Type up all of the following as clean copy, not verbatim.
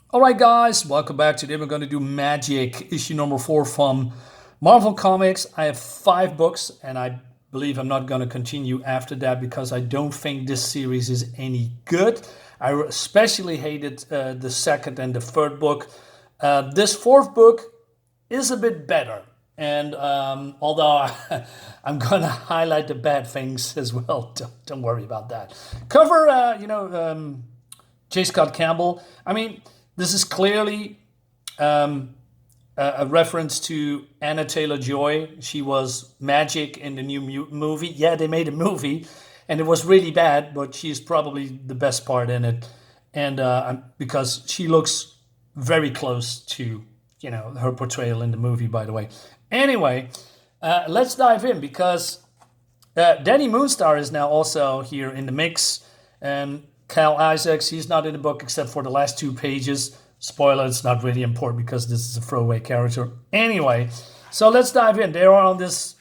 All right, guys, welcome back. Today we're going to do Magik, issue number 4 from Marvel Comics. I have 5 books, and I believe I'm not going to continue after that because I don't think this series is any good. I especially hated the second and the third book. This fourth book is a bit better, and although I'm going to highlight the bad things as well, don't worry about that. Cover, J Scott Campbell. I mean, this is clearly a reference to Anna Taylor-Joy. She was Magik in the new movie. Yeah, they made a movie, and it was really bad, but she's probably the best part in it, and because she looks very close to her portrayal in the movie. By the way, anyway, let's dive in because Dani Moonstar is now also here in the mix, and Cal Isaacs, he's not in the book except for the last 2 pages. Spoiler, it's not really important because this is a throwaway character. Anyway, so let's dive in. They are on this,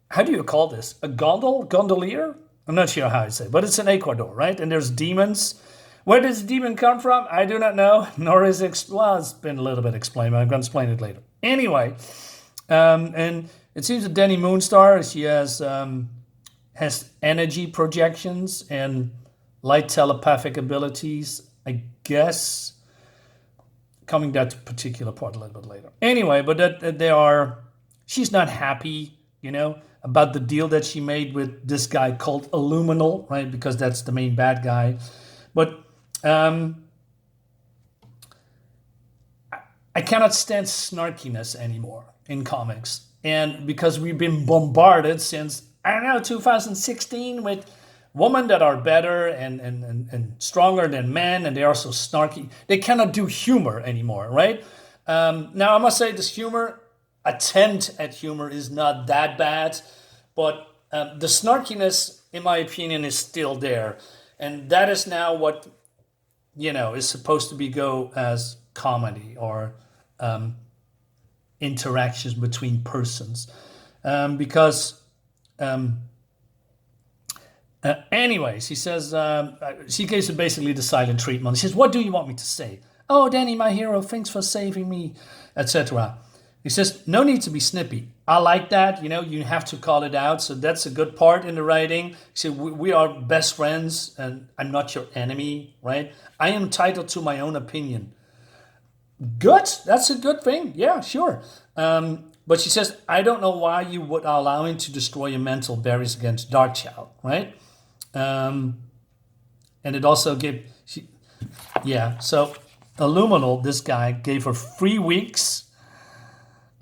how do you call this? A gondolier? I'm not sure how I say it, but it's in Ecuador, right? And there's demons. Where does the demon come from? I do not know, nor is it, well, it's been a little bit explained, but I'm going to explain it later. Anyway, and it seems that Dani Moonstar, she has energy projections and light telepathic abilities, I guess. Coming to that particular part a little bit later. Anyway, but she's not happy, about the deal that she made with this guy called Illuminal, right? Because that's the main bad guy. But I cannot stand snarkiness anymore in comics. And because we've been bombarded since, I don't know, 2016 with women that are better and stronger than men, and they are so snarky. They cannot do humor anymore, right? Now, I must say this attempt at humor is not that bad, but the snarkiness, in my opinion, is still there. And that is now what, is supposed to be go as comedy or interactions between persons. Because... anyways, he says, she gives him basically the silent treatment. She says, what do you want me to say? Oh, Dani, my hero, thanks for saving me, etc. He says, no need to be snippy. I like that, you have to call it out. So that's a good part in the writing. He said, we are best friends and I'm not your enemy, right? I am entitled to my own opinion. Good, that's a good thing. Yeah, sure. But she says, I don't know why you would allow him to destroy your mental barriers against Darkchild, right? And it also so Illuminal, this guy, gave her 3 weeks.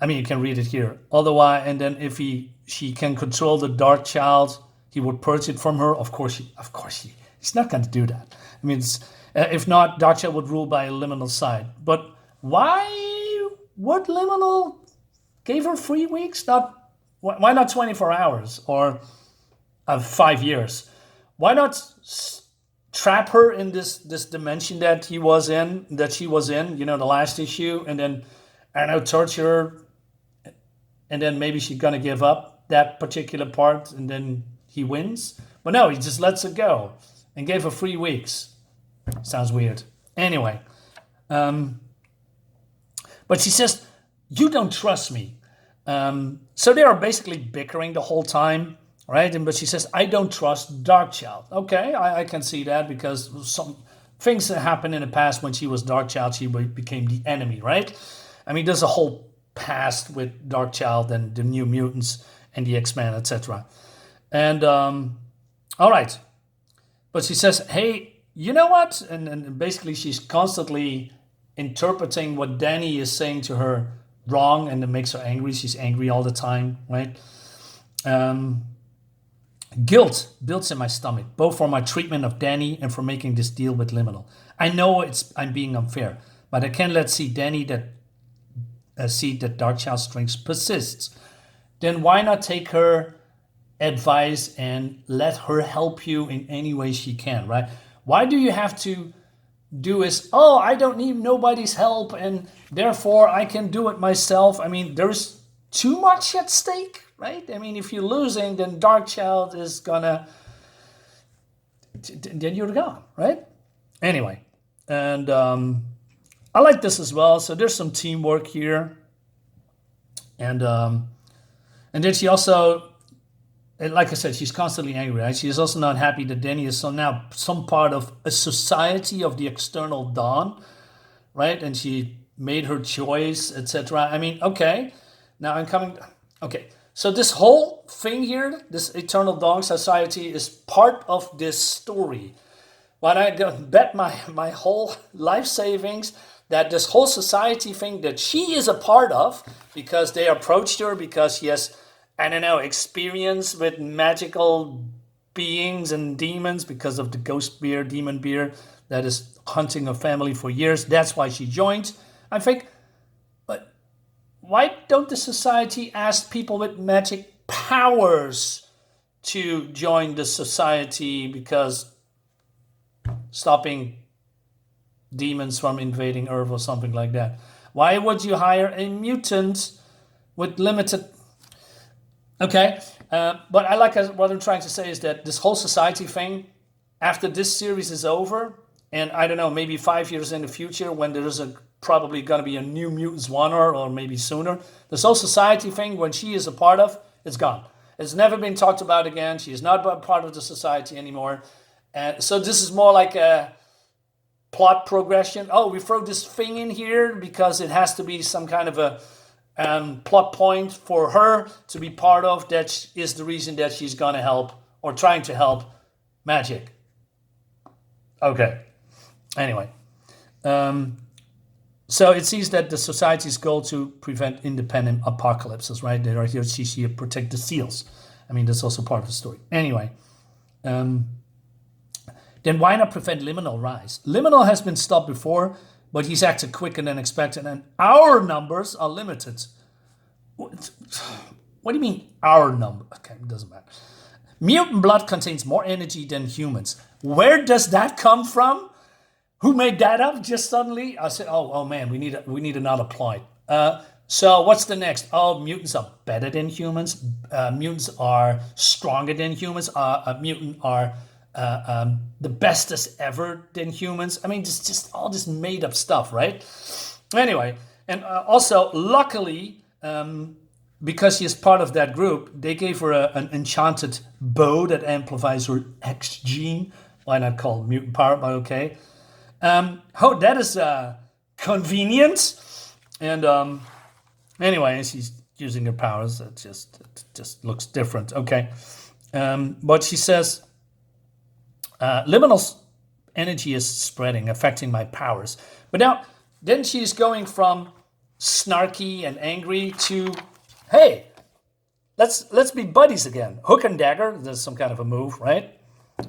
I mean, you can read it here. Otherwise, and then if she can control the Darkchild, he would purge it from her. Of course, he's not going to do that. I mean, if not, Darkchild would rule by Liminal's side. But why would Liminal give her 3 weeks? Why not 24 hours or 5 years? Why not trap her in this dimension that she was in, the last issue, and then, I don't know, torture her, and then maybe she's gonna give up that particular part, and then he wins? But no, he just lets her go and gave her 3 weeks. Sounds weird. Anyway, but she says, you don't trust me. So they are basically bickering the whole time, right? But she says, I don't trust Darkchild. Okay, I can see that because some things that happened in the past when she was Darkchild, she became the enemy, right? I mean, there's a whole past with Darkchild and the New Mutants and the X-Men, etc. And, all right. But she says, hey, you know what? And basically she's constantly interpreting what Dani is saying to her wrong, and it makes her angry. She's angry all the time, right? Guilt builds in my stomach, both for my treatment of Dani and for making this deal with Liminal. I know I'm being unfair, but I can't see Dani see that Darkchild's strength persists. Then why not take her advice and let her help you in any way she can, right? Why do you have to do I don't need nobody's help and therefore I can do it myself? I mean, there's too much at stake, right? I mean, if you're losing, then Darkchild is gonna, then you're gone, right? Anyway, and I like this as well. So there's some teamwork here, and then she also, and like I said, she's constantly angry. Right? She is also not happy that Dani is now some part of a society of the external dawn, right? And she made her choice, etc. I mean, okay, now I'm coming. Okay, so this whole thing here, this Eternal Dawn Society, is part of this story. But I bet my whole life savings that this whole society thing that she is a part of, because they approached her because she has, I don't know, experience with magical beings and demons because of the ghost beer, demon beer that is hunting her family for years. That's why she joined. I think, but why don't the society ask people with magic powers to join the society, because stopping demons from invading Earth or something like that? Why would you hire a mutant with limited... Okay, but I like what I'm trying to say is that this whole society thing, after this series is over, and I don't know, maybe 5 years in the future when there is probably going to be a new Mutants 1 or maybe sooner, this whole society thing, when she is a part of, it's gone. It's never been talked about again. She is not part of the society anymore. And so this is more like a plot progression. Oh, we throw this thing in here because it has to be some kind of a plot point for her to be part of. That is the reason that she's going to help or trying to help Magik. Okay. Anyway. So it seems that the society's goal to prevent independent apocalypses, right? They are here to protect the seals. I mean, that's also part of the story. Anyway. Then why not prevent Liminal rise? Liminal has been stopped before, but he's acted quicker than expected, and our numbers are limited. What do you mean, our number? Okay, it doesn't matter. Mutant blood contains more energy than humans. Where does that come from? Who made that up just suddenly? I said, oh man, we need another plot. So what's the next? Oh, mutants are better than humans. Mutants are stronger than humans. Mutants are the bestest ever than humans. I mean, just all this made up stuff, right? Anyway, and also, luckily, because she is part of that group, they gave her an enchanted bow that amplifies her X gene. Why not call it mutant power? But okay. That is convenient. And anyway, she's using her powers. It just looks different. Okay. But she says, Liminal's energy is spreading, affecting my powers. But now, then she's going from snarky and angry to, hey, let's be buddies again. Hook and dagger, there's some kind of a move, right?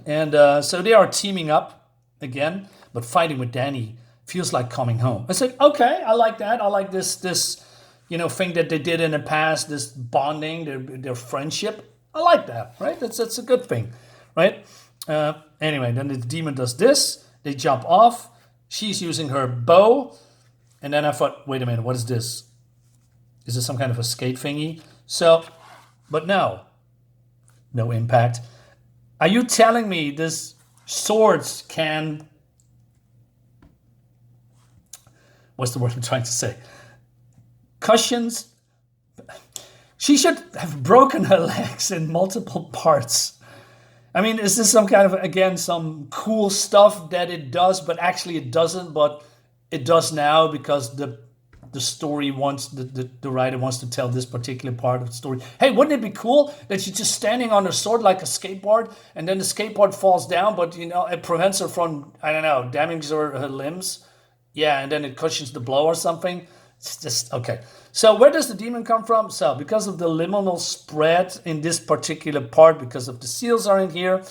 And so they are teaming up again, but fighting with Dani feels like coming home. I said, okay, I like that. I like this thing that they did in the past, this bonding, their friendship. I like that, right? That's a good thing, right? Anyway, then the demon does this. They jump off. She's using her bow. And then I thought, wait a minute, what is this? Is this some kind of a skate thingy? So, but no impact. Are you telling me this swords can... What's the word I'm trying to say? Cushions? She should have broken her legs in multiple parts. I mean, is this some kind of, again, some cool stuff that it does, but actually it doesn't, but it does now because the story wants, the writer wants to tell this particular part of the story. Hey, wouldn't it be cool that she's just standing on her sword like a skateboard, and then the skateboard falls down, but, it prevents her from, I don't know, damaging her limbs? Yeah, and then it cushions the blow or something. It's just, okay. So where does the demon come from? So because of the liminal spread in this particular part, because of the seals are in here,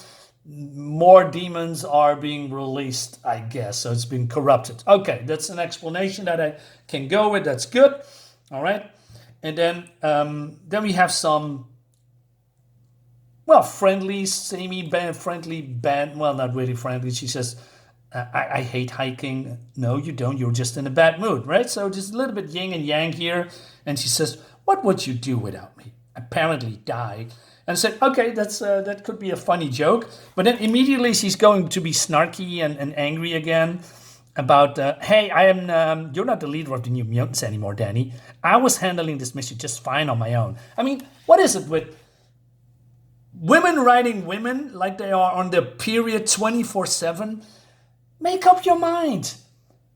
more demons are being released, I guess. So it's been corrupted. Okay, that's an explanation that I can go with. That's good. All right. And then we have some, friendly, semi-friendly band. Well, not really friendly. She says, I hate hiking. No, you don't. You're just in a bad mood, right? So just a little bit yin and yang here. And she says, what would you do without me? Apparently die. And I said, okay, that could be a funny joke. But then immediately she's going to be snarky and angry again. about, hey, you're not the leader of the New Mutants anymore, Dani. I was handling this mission just fine on my own. I mean, what is it with women writing women like they are on their period 24/7? Make up your mind.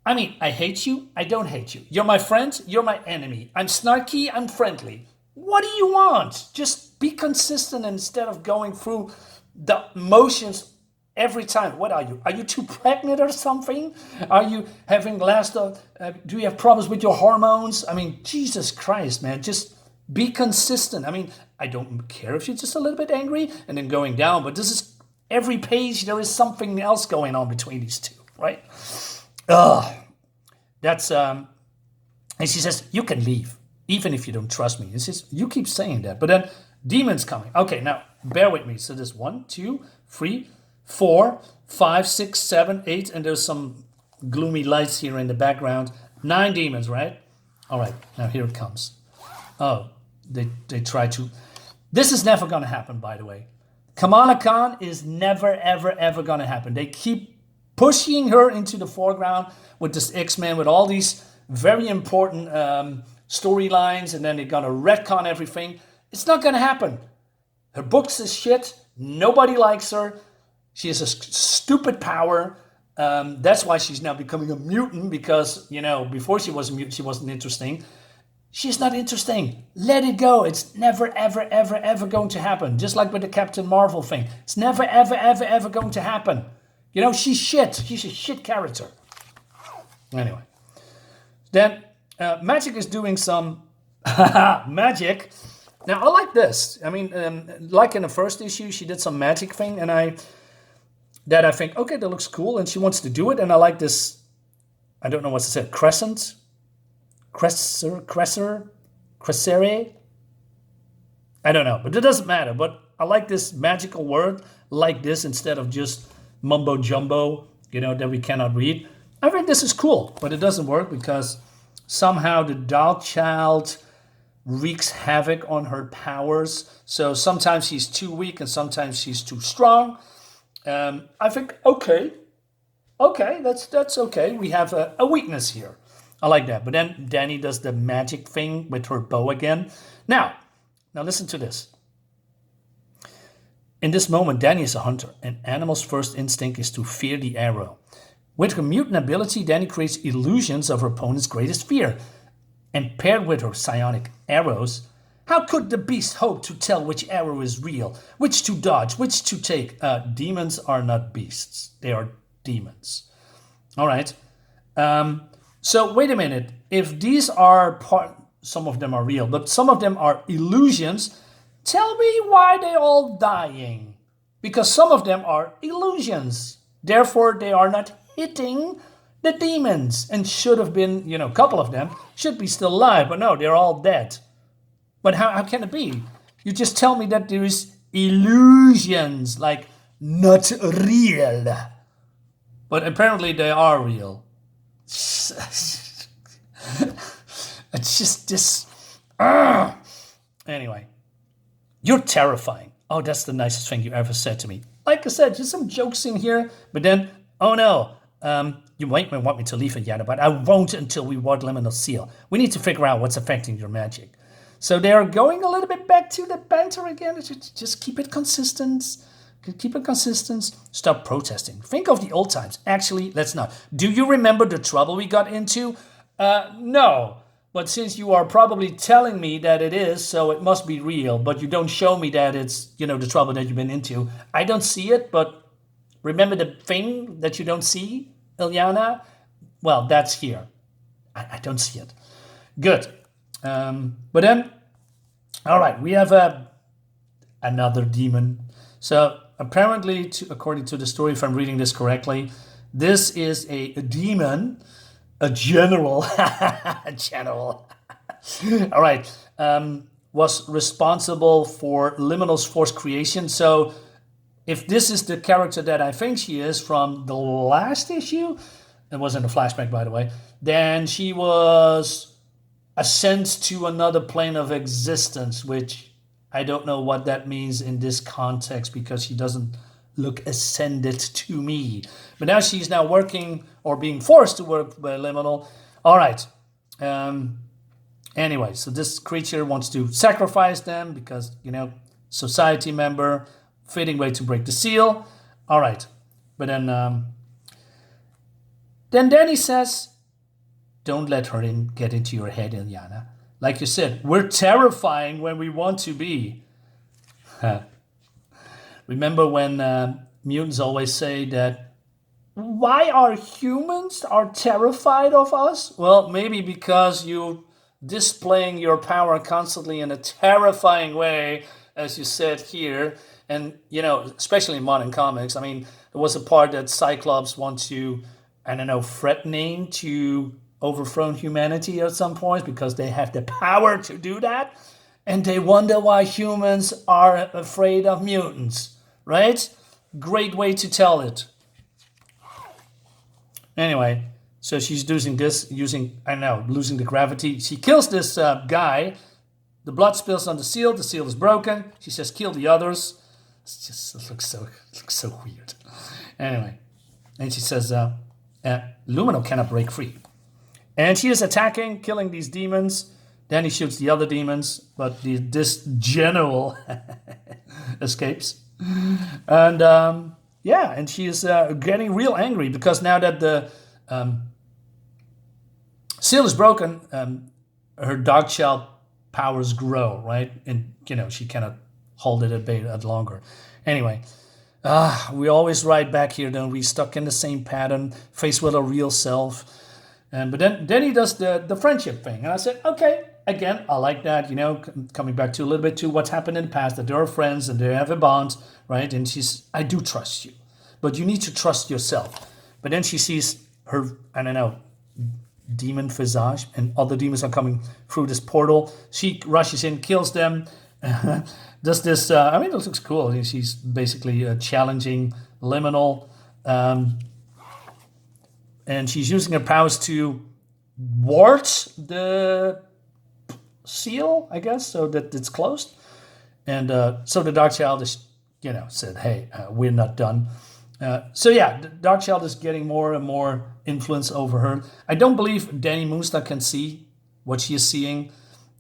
I mean, I hate you, I don't hate you. You're my friend, you're my enemy. I'm snarky, I'm friendly. What do you want? Just be consistent instead of going through the motions every time. What are you? Are you too pregnant or something? Are you having do you have problems with your hormones? I mean, Jesus Christ, man, just be consistent. I mean, I don't care if you're just a little bit angry and then going down, but this is every page, there is something else going on between these two, right? That's and she says, you can leave, even if you don't trust me. It's just, you keep saying that, but then demons coming. Okay, now bear with me. So there's 1, 2, 3, 4, 5, 6, 7, 8, and there's some gloomy lights here in the background. 9 demons, right? All right, now here it comes. Oh, they try to. This is never going to happen, by the way. Kamala Khan is never, ever, ever going to happen. They keep pushing her into the foreground with this X-Men, with all these very important storylines, and then they're going to retcon everything. It's not going to happen. Her books is shit. Nobody likes her. She has a stupid power. That's why she's now becoming a mutant, because, before she was a mutant, she wasn't interesting. She's not interesting. Let it go. It's never, ever, ever, ever going to happen. Just like with the Captain Marvel thing. It's never, ever, ever, ever going to happen. She's shit. She's a shit character. Anyway. Then Magik is doing some magic. Now, I like this. I mean, like in the first issue, she did some magic thing, and I think, okay, that looks cool, and she wants to do it, and I like this, I don't know what to say, crescere? I don't know, but it doesn't matter. But I like this magical word like this instead of just mumbo jumbo, that we cannot read. I think this is cool, but it doesn't work because somehow the Darkchild wreaks havoc on her powers. So sometimes she's too weak and sometimes she's too strong. I think, okay, that's okay. We have a weakness here. I like that. But then Dani does the magic thing with her bow again. Now listen to this. In this moment, Dani is a hunter. An animal's first instinct is to fear the arrow. With her mutant ability, Dani creates illusions of her opponent's greatest fear. And paired with her psionic arrows, how could the beast hope to tell which arrow is real, which to dodge, which to take? Demons are not beasts. They are demons. All right. So wait a minute. If these are some of them are real, but some of them are illusions, tell me why they're all dying. Because some of them are illusions. Therefore, they are not hitting the demons, and should have been, a couple of them should be still alive, but no, they're all dead. But how can it be? You just tell me that there is illusions, like not real. But apparently they are real. It's just this. Anyway, you're terrifying. Oh, that's the nicest thing you ever said to me. Like I said, just some jokes in here, but then, oh no. You might want me to leave Illyana, but I won't until we ward Liminal Seal. We need to figure out what's affecting your magic. So they are going a little bit back to the banter again. Just keep it consistent. Keep it consistent. Stop protesting. Think of the old times. Actually, let's not. Do you remember the trouble we got into? No. But since you are probably telling me that it is, so it must be real. But you don't show me that it's, the trouble that you've been into. I don't see it, but remember the thing that you don't see, Illyana? Well, that's here. I don't see it. Good. But then, all right, we have another demon. So apparently, according to the story, if I'm reading this correctly, this is a demon, a general, a general. All right, was responsible for Liminal's force creation. So if this is the character that I think she is from the last issue, it wasn't a flashback, by the way, then she was sent to another plane of existence, which I don't know what that means in this context because she doesn't look ascended to me. But now she's now working or being forced to work by Liminal. All right. Anyway, so this creature wants to sacrifice them because, society member, fitting way to break the seal. All right. But then Dani says, don't let her get into your head, Illyana. Like you said, we're terrifying when we want to be. Remember when mutants always say that, why are humans terrified of us? Well, maybe because you displaying your power constantly in a terrifying way, as you said here. And, especially in modern comics, there was a part that Cyclops wants to, threatening to overthrow humanity at some point because they have the power to do that. And they wonder why humans are afraid of mutants, right? Great way to tell it. Anyway, so she's losing the gravity. She kills this guy. The blood spills on the seal. The seal is broken. She says, kill the others. It looks so weird. Anyway, and she says, Lumino cannot break free. And she is attacking, killing these demons. Then he shoots the other demons, but this general escapes. And and she is getting real angry because now that the seal is broken, her Darkchild powers grow, right? And, she cannot hold it at bay longer. Anyway, we always ride back here, don't we? Stuck in the same pattern, faced with our real self. But then he does the friendship thing. And I said, okay, again, I like that, coming back to a little bit to what's happened in the past, that they are friends and they have a bond, right? And she's, I do trust you, but you need to trust yourself. But then she sees her, demon visage, and other demons are coming through this portal. She rushes in, kills them, does this, it looks cool. She's basically challenging Liminal, and she's using her powers to ward the seal, I guess, so that it's closed. And so the Darkchild is, said, hey, we're not done. The Darkchild is getting more and more influence over her. I don't believe Dani Moonstar can see what she is seeing.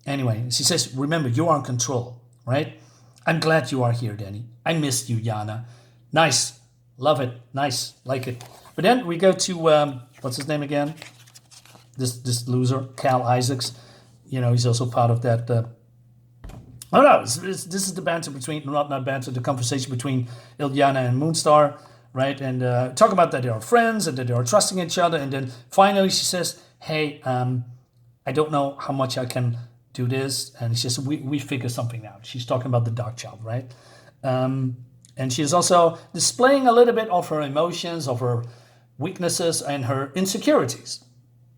Anyway, she says, remember, you are in control, right? I'm glad you are here, Dani. I missed you, Yana. Nice. Love it. Nice. Like it. But then we go to, what's his name again? This loser, Cal Isaacs. He's also part of that. This is the banter between, not banter, the conversation between Illyana and Moonstar, right? And talk about that they are friends and that they are trusting each other. And then finally she says, hey, I don't know how much I can do this. And she says, we figure something out. She's talking about the Darkchild, right? And she's also displaying a little bit of her emotions, of her weaknesses and her insecurities.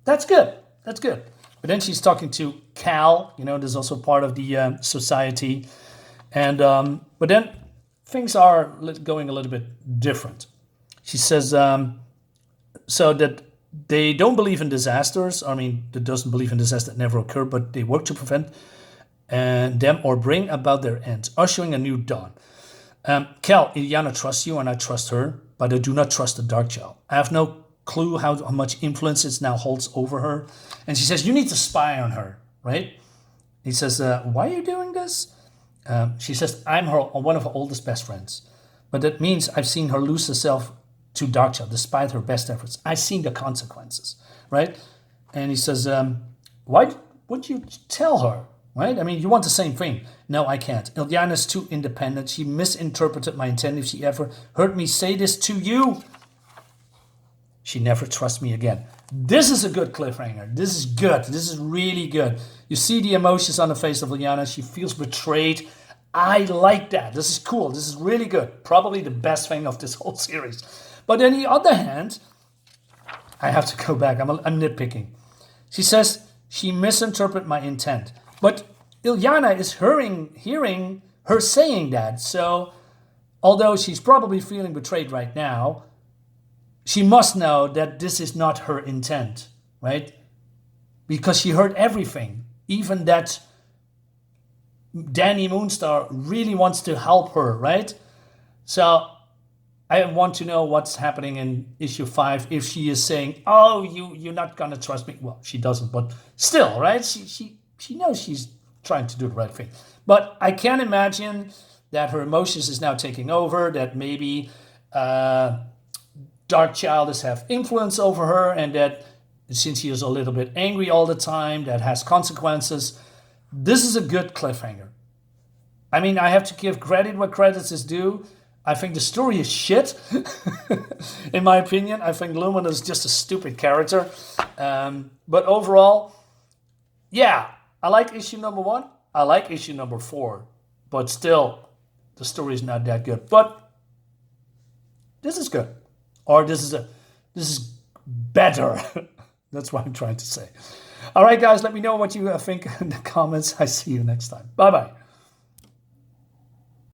That's good. That's good. But then she's talking to Cal, there's also part of the society. And but then things are going a little bit different. She says, so that they don't believe in disasters. They doesn't believe in disasters that never occur, but they work to prevent them or bring about their end, ushering a new dawn. Cal, Illyana trusts you and I trust her, but I do not trust the Darkchild. I have no clue how much influence it now holds over her. And she says, you need to spy on her, right? He says, why are you doing this? She says, I'm one of her oldest best friends. But that means I've seen her lose herself to Darkchild despite her best efforts. I've seen the consequences, right? And he says, why would you tell her, right? You want the same thing. No, I can't. Illyana's too independent. She misinterpreted my intent. If she ever heard me say this to you, she never trusts me again. This is a good cliffhanger. This is good. This is really good. You see the emotions on the face of Illyana. She feels betrayed. I like that. This is cool. This is really good. Probably the best thing of this whole series. But on the other hand, I have to go back. I'm nitpicking. She says she misinterpreted my intent. But Illyana is hearing her saying that. So although she's probably feeling betrayed right now, she must know that this is not her intent, right? Because she heard everything. Even that Dani Moonstar really wants to help her, right? So I want to know what's happening in issue 5. If she is saying, "Oh, you're not gonna trust me," well, she doesn't, but still, right? She knows she's trying to do the right thing. But I can imagine that her emotions is now taking over. That maybe Darkchild is have influence over her, and that since she is a little bit angry all the time, that has consequences. This is a good cliffhanger. I mean, I have to give credit where credit is due. I think the story is shit, in my opinion. I think Lumina is just a stupid character. But overall, yeah, I like issue number 1. I like issue number 4. But still, the story is not that good. But this is good. Or this is better. That's what I'm trying to say. All right, guys, let me know what you think in the comments. I see you next time. Bye-bye.